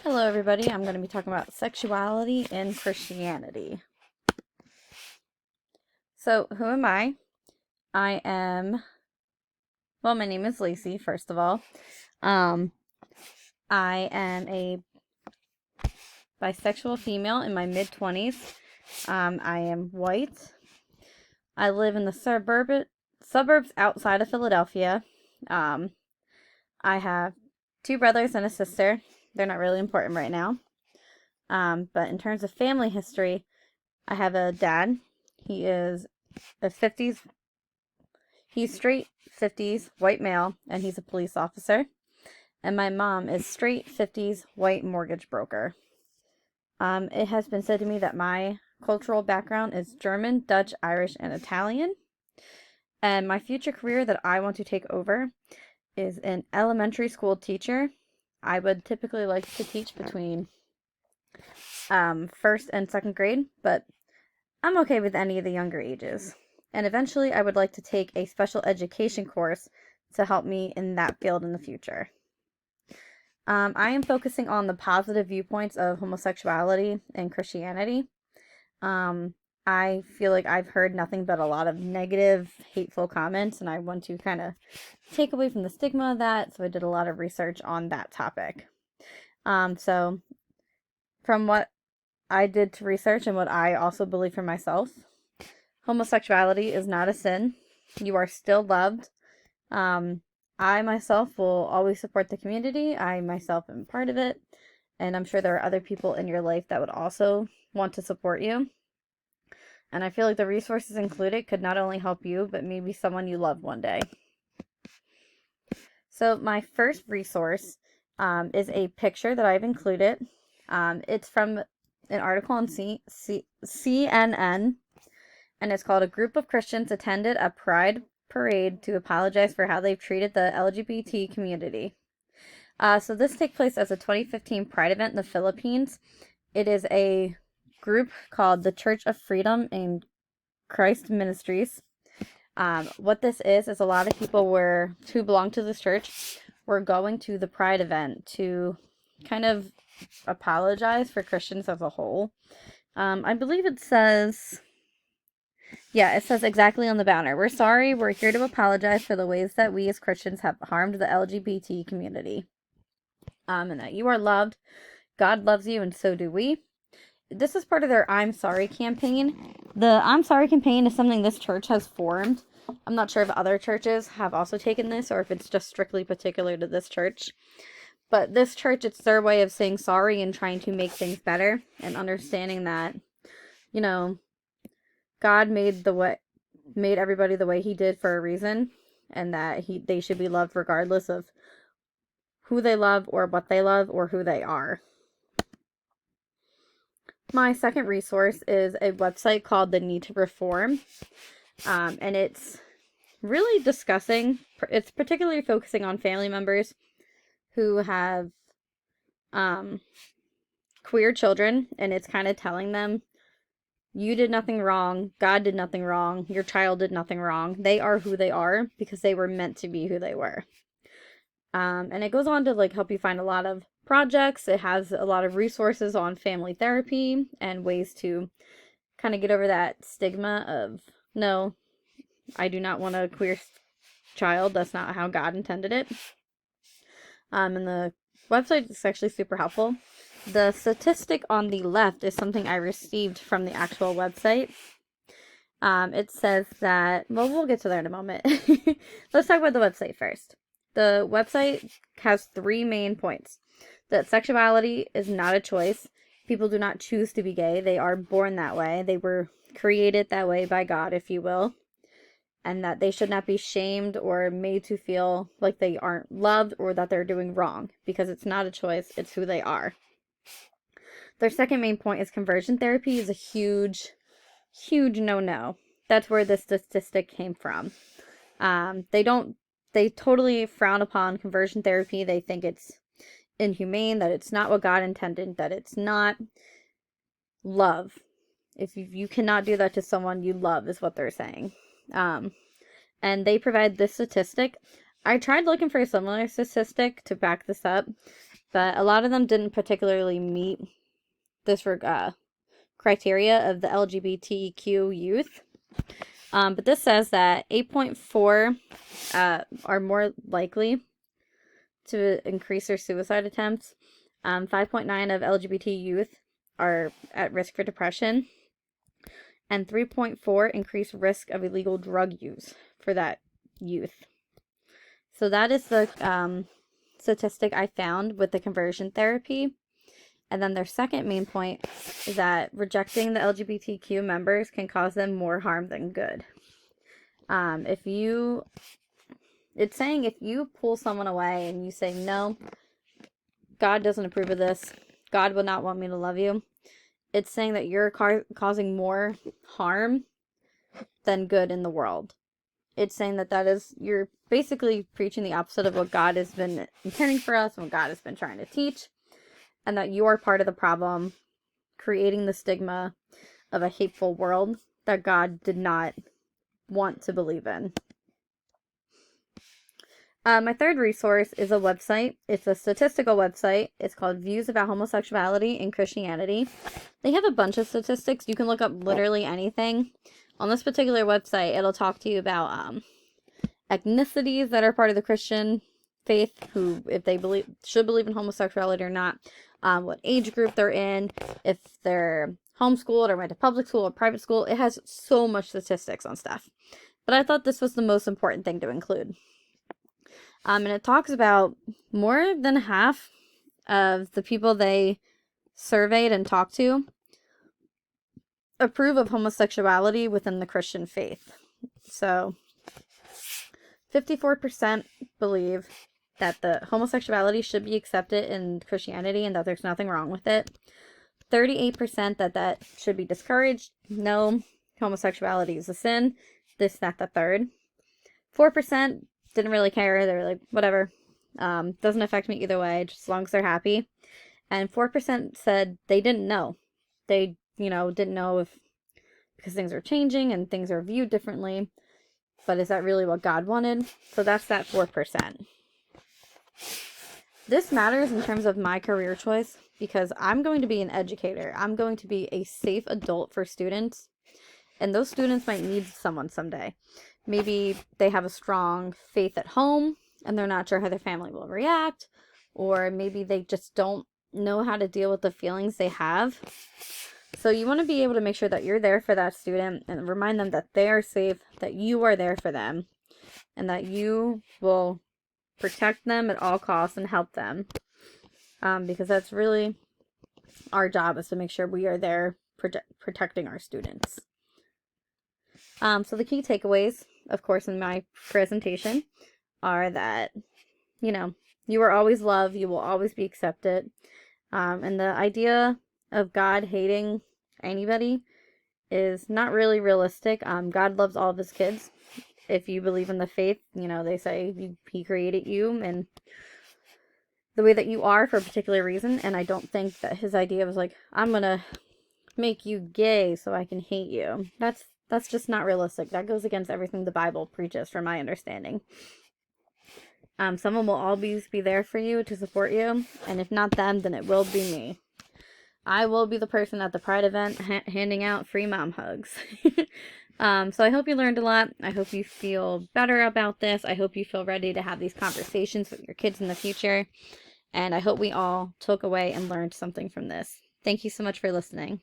Hello, everybody. I'm going to be talking about sexuality and Christianity. So, who am I? My name is Lacey, first of all. I am a bisexual female in my mid-20s. I am white. I live in the suburbs outside of Philadelphia. I have two brothers and a sister. They're not really important right now. But in terms of family history, I have a dad. He is he's straight 50s, white male, and he's a police officer. And my mom is straight 50s, white mortgage broker. It has been said to me that my cultural background is German, Dutch, Irish, and Italian. And my future career that I want to take over is an elementary school teacher. I would typically like to teach between first and second grade, but I'm okay with any of the younger ages. And eventually I would like to take a special education course to help me in that field in the future. I am focusing on the positive viewpoints of homosexuality and Christianity. I feel like I've heard nothing but a lot of negative, hateful comments, and I want to kind of take away from the stigma of that, so I did a lot of research on that topic. So from what I did to research and what I also believe for myself, homosexuality is not a sin. You are still loved. I myself will always support the community. I myself am part of it. And I'm sure there are other people in your life that would also want to support you. And I feel like the resources included could not only help you, but maybe someone you love one day. So my first resource is a picture that I've included. It's from an article on CNN, and it's called "A Group of Christians Attended a Pride Parade to Apologize for How They've Treated the LGBT Community." So this takes place as a 2015 Pride event in the Philippines. It is a group called the Church of Freedom in Christ Ministries. What this is a lot of people who belong to this church were going to the Pride event to kind of apologize for Christians as a whole. I believe it says exactly on the banner, "We're sorry, we're here to apologize for the ways that we as Christians have harmed the LGBT community. And that you are loved, God loves you, and so do we." This is part of their I'm Sorry campaign. The I'm Sorry campaign is something this church has formed. I'm not sure if other churches have also taken this or if it's just strictly particular to this church. But this church, it's their way of saying sorry and trying to make things better and understanding that, God made everybody the way he did for a reason, and that they should be loved regardless of who they love or what they love or who they are. My second resource is a website called The Need to Reform, and it's really it's particularly focusing on family members who have queer children, and it's kind of telling them, you did nothing wrong, God did nothing wrong, your child did nothing wrong. They are who they are because they were meant to be who they were. And it goes on to help you find a lot of projects. It has a lot of resources on family therapy and ways to kind of get over that stigma of, no, I do not want a queer child. That's not how God intended it. And the website is actually super helpful. The statistic on the left is something I received from the actual website. It says that, well, we'll get to there in a moment. Let's talk about the website first. The website has 3 main points. That sexuality is not a choice. People do not choose to be gay. They are born that way. They were created that way by God, if you will. And that they should not be shamed or made to feel like they aren't loved or that they're doing wrong, because it's not a choice, it's who they are. Their second main point is conversion therapy is a huge, huge no-no. That's where the statistic came from. They totally frown upon conversion therapy. They think it's inhumane, that it's not what God intended, that it's not love. If you cannot do that to someone you love, is what they're saying. And they provide this statistic. I tried looking for a similar statistic to back this up, but a lot of them didn't particularly meet this criteria of the LGBTQ youth. But this says that 8.4 are more likely to increase their suicide attempts. 5.9 of LGBT youth are at risk for depression. And 3.4 increased risk of illegal drug use for that youth. So that is the statistic I found with the conversion therapy. And then their second main point is that rejecting the LGBTQ members can cause them more harm than good. It's saying if you pull someone away and you say, no, God doesn't approve of this, God would not want me to love you, it's saying that you're causing more harm than good in the world. It's saying that you're basically preaching the opposite of what God has been intending for us and what God has been trying to teach, and that you are part of the problem, creating the stigma of a hateful world that God did not want to believe in. My third resource is a website. It's a statistical website. It's called Views About Homosexuality in Christianity. They have a bunch of statistics. You can look up literally anything. On this particular website, it'll talk to you about ethnicities that are part of the Christian faith, who, if they should believe in homosexuality or not, what age group they're in, if they're homeschooled or went to public school or private school. It has so much statistics on stuff. But I thought this was the most important thing to include. And it talks about more than half of the people they surveyed and talked to approve of homosexuality within the Christian faith. So 54% believe that the homosexuality should be accepted in Christianity and that there's nothing wrong with it. 38% that should be discouraged. No, homosexuality is a sin. This, that, the third. 4% didn't really care. They were like, whatever. Doesn't affect me either way, just as long as they're happy. And 4% said they didn't know. They, didn't know because things are changing and things are viewed differently. But is that really what God wanted? So that's that 4%. This matters in terms of my career choice because I'm going to be an educator. I'm going to be a safe adult for students. And those students might need someone someday. Maybe they have a strong faith at home and they're not sure how their family will react. Or maybe they just don't know how to deal with the feelings they have. So you want to be able to make sure that you're there for that student and remind them that they are safe, that you are there for them, and that you will protect them at all costs and help them. Because that's really our job, is to make sure we are there protecting our students. So the key takeaways, of course, in my presentation are that, you are always loved, you will always be accepted. And the idea of God hating anybody is not really realistic. God loves all of his kids. If you believe in the faith, they say he created you and the way that you are for a particular reason. And I don't think that his idea was like, I'm going to make you gay so I can hate you. That's just not realistic. That goes against everything the Bible preaches, from my understanding. Someone will always be there for you to support you. And if not them, then it will be me. I will be the person at the Pride event handing out free mom hugs. So I hope you learned a lot. I hope you feel better about this. I hope you feel ready to have these conversations with your kids in the future. And I hope we all took away and learned something from this. Thank you so much for listening.